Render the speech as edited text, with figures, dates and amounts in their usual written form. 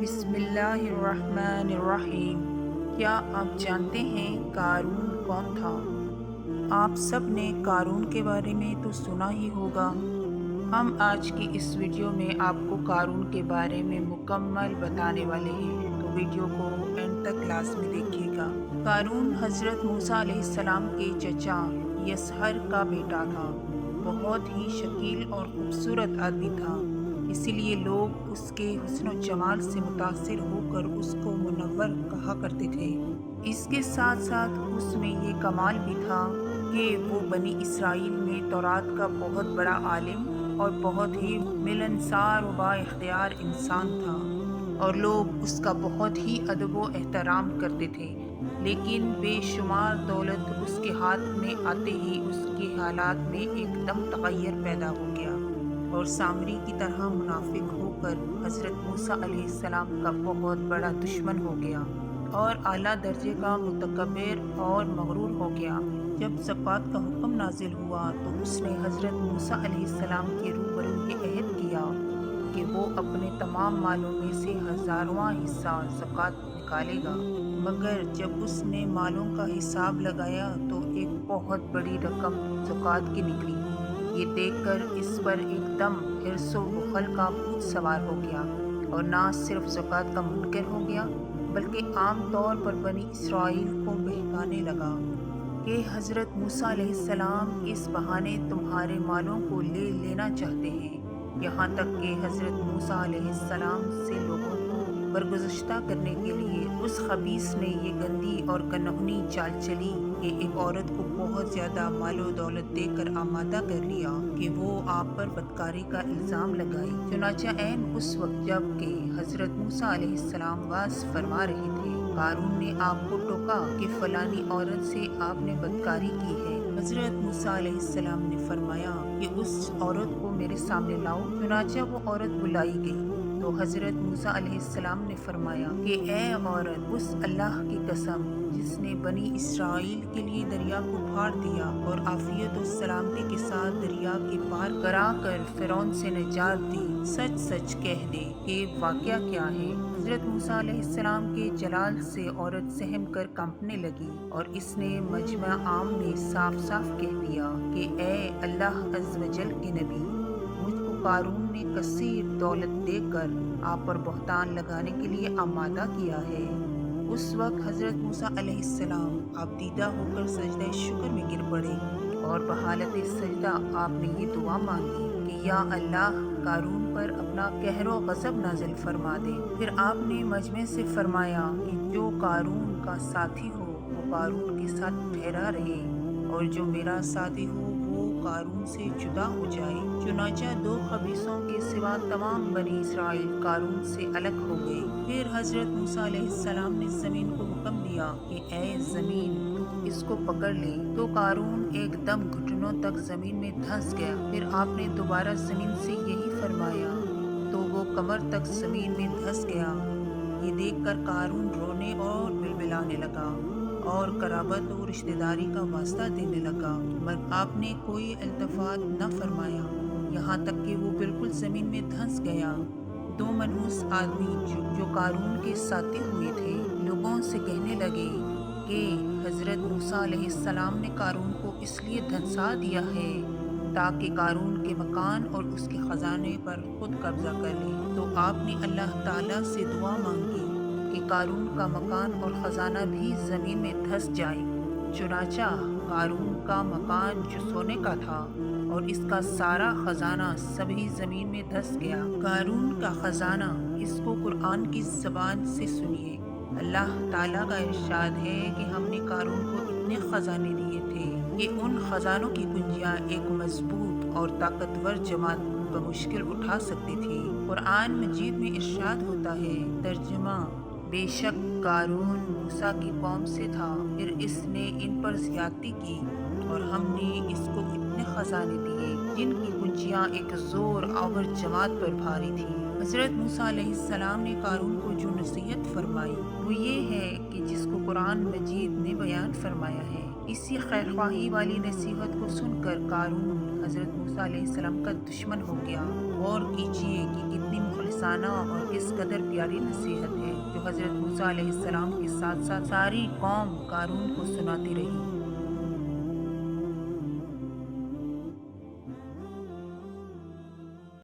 بسم اللہ الرحمن الرحیم۔ کیا آپ جانتے ہیں قارون کون تھا؟ آپ سب نے قارون کے بارے میں تو سنا ہی ہوگا۔ ہم آج کی اس ویڈیو میں آپ کو قارون کے بارے میں مکمل بتانے والے ہیں، تو ویڈیو کو اینڈ تک لازمی دیکھیے گا۔ قارون حضرت موسیٰ علیہ السلام کے چچا یسہر کا بیٹا تھا۔ بہت ہی شکیل اور خوبصورت آدمی تھا، اسی لیے لوگ اس کے حسن و جمال سے متاثر ہو کر اس کو منور کہا کرتے تھے۔ اس کے ساتھ ساتھ اس میں یہ کمال بھی تھا کہ وہ بنی اسرائیل میں تورات کا بہت بڑا عالم اور بہت ہی ملنسار و با اختیار انسان تھا، اور لوگ اس کا بہت ہی ادب و احترام کرتے تھے۔ لیکن بے شمار دولت اس کے ہاتھ میں آتے ہی اس کے حالات میں ایک دم تغیر پیدا ہو گیا، اور سامری کی طرح منافق ہو کر حضرت موسیٰ علیہ السلام کا بہت بڑا دشمن ہو گیا، اور اعلیٰ درجے کا متکبر اور مغرور ہو گیا۔ جب زکوٰۃ کا حکم نازل ہوا تو اس نے حضرت موسیٰ علیہ السلام کے روبرو یہ عہد کیا کہ وہ اپنے تمام مالوں میں سے 1000واں حصہ زکوٰۃ نکالے گا، مگر جب اس نے مالوں کا حساب لگایا تو ایک بہت بڑی رقم زکوٰۃ کی نکلی۔ یہ دیکھ کر اس پر ایک دم حرص و بخل کا بھوت سوار ہو گیا، اور نہ صرف زکوٰۃ کا منکر ہو گیا بلکہ عام طور پر بنی اسرائیل کو بہکانے لگا کہ حضرت موسیٰ علیہ السلام اس بہانے تمہارے مالوں کو لے لینا چاہتے ہیں، یہاں تک کہ حضرت موسیٰ علیہ السلام سے لوگوں کو برگزشتہ کرنے کے لیے اس خبیث نے یہ گندی اور گنہنی چال چلی کہ ایک عورت کو بہت زیادہ مال و دولت دے کر آمادہ کر لیا کہ وہ آپ پر بدکاری کا الزام لگائے۔ چنانچہ عین اس وقت جب کہ حضرت موسیٰ علیہ السلام واز فرما رہے تھے، قارون نے آپ کو ٹوکا کہ فلانی عورت سے آپ نے بدکاری کی ہے۔ حضرت موسیٰ علیہ السلام نے فرمایا کہ اس عورت کو میرے سامنے لاؤ۔ چنانچہ وہ عورت بلائی گئی تو حضرت موسیٰ علیہ السلام نے فرمایا کہ اے عورت، اس اللہ کی قسم جس نے بنی اسرائیل کے لیے دریا کو پھاڑ دیا اور عافیت و سلامتی کے ساتھ دریا کے پار کرا کر فرعون سے نجات دی، سچ سچ کہہ دے کہ واقعہ کیا ہے۔ حضرت موسیٰ علیہ السلام کے جلال سے عورت سہم کر کانپنے لگی، اور اس نے مجمع عام میں صاف صاف کہہ دیا کہ اے اللہ عز و جل کے نبی، مجھ کو قارون نے کثیر دولت دے کر آپ پر بہتان لگانے کے لیے آمادہ کیا ہے۔ اس وقت حضرت موسیٰ علیہ السلام آپ دیدہ ہو کر سجدہ شکر میں گر پڑے، اور بحالت سجدہ آپ نے یہ دعا مانگی کہ یا اللہ، قارون پر اپنا قہر و غضب نازل فرما دے۔ پھر آپ نے مجمع سے فرمایا کہ جو قارون کا ساتھی ہو وہ قارون کے ساتھ ٹھہرا رہے، اور جو میرا ساتھی ہو وہ قارون سے جدا ہو جائے۔ چنانچہ 2 خبیثوں کے سوا تمام بنی اسرائیل قارون سے الگ ہو گئے۔ پھر حضرت موسیٰ علیہ السلام نے زمین کو حکم دیا کہ اے زمین، تو اس کو پکڑ لے، تو قارون ایک دم گھٹنوں تک زمین میں دھنس گیا۔ پھر آپ نے دوبارہ زمین سے یہی فرمایا تو وہ کمر تک زمین میں دھنس گیا۔ یہ دیکھ کر قارون رونے اور بلبلانے لگا اور قرابت و رشتہ داری کا واسطہ دینے لگا، مگر آپ نے کوئی التفات نہ فرمایا، یہاں تک کہ وہ بالکل زمین میں دھنس گیا۔ 2 منحوس آدمی جو قارون کے ساتھی ہوئے تھے لوگوں سے کہنے لگے کہ حضرت موسیٰ علیہ السلام نے قارون کو اس لیے دھنسا دیا ہے تاکہ قارون کے مکان اور اس کے خزانے پر خود قبضہ کر لے۔ تو آپ نے اللہ تعالیٰ سے دعا مانگی کہ قارون کا مکان اور خزانہ بھی زمین میں دھس جائے۔ چنانچہ قارون کا مکان جو سونے کا تھا اور اس کا سارا خزانہ سبھی زمین میں دھس گیا۔ قارون کا خزانہ، اس کو قرآن کی زبان سے سنیے۔ اللہ تعالیٰ کا ارشاد ہے کہ ہم نے قارون کو اتنے خزانے دیے تھے کہ ان خزانوں کی کنجیاں ایک مضبوط اور طاقتور جماعت بمشکل اٹھا سکتی تھی۔ قرآن مجید میں ارشاد ہوتا ہے، ترجمہ: بے شک قارون موسیٰ کی قوم سے تھا، پھر اس نے ان پر زیادتی کی، اور ہم نے اس کو اتنے خزانے دیے جن کی کنجیاں ایک زور آور جماعت پر بھاری تھی۔ حضرت موسیٰ علیہ السلام نے قارون کو جو نصیحت فرمائی وہ یہ ہے کہ جس کو قرآن مجید نے بیان فرمایا ہے۔ اسی خیرخواہی والی نصیحت کو سن کر قارون حضرت موسیٰ علیہ السلام کا دشمن ہو گیا۔ غور کیجئے کہ کتنی مخلصانہ اور کس قدر پیاری نصیحت ہے جو حضرت موسیٰ علیہ السلام کے ساتھ ساتھ ساری قوم قارون کو سناتی رہی۔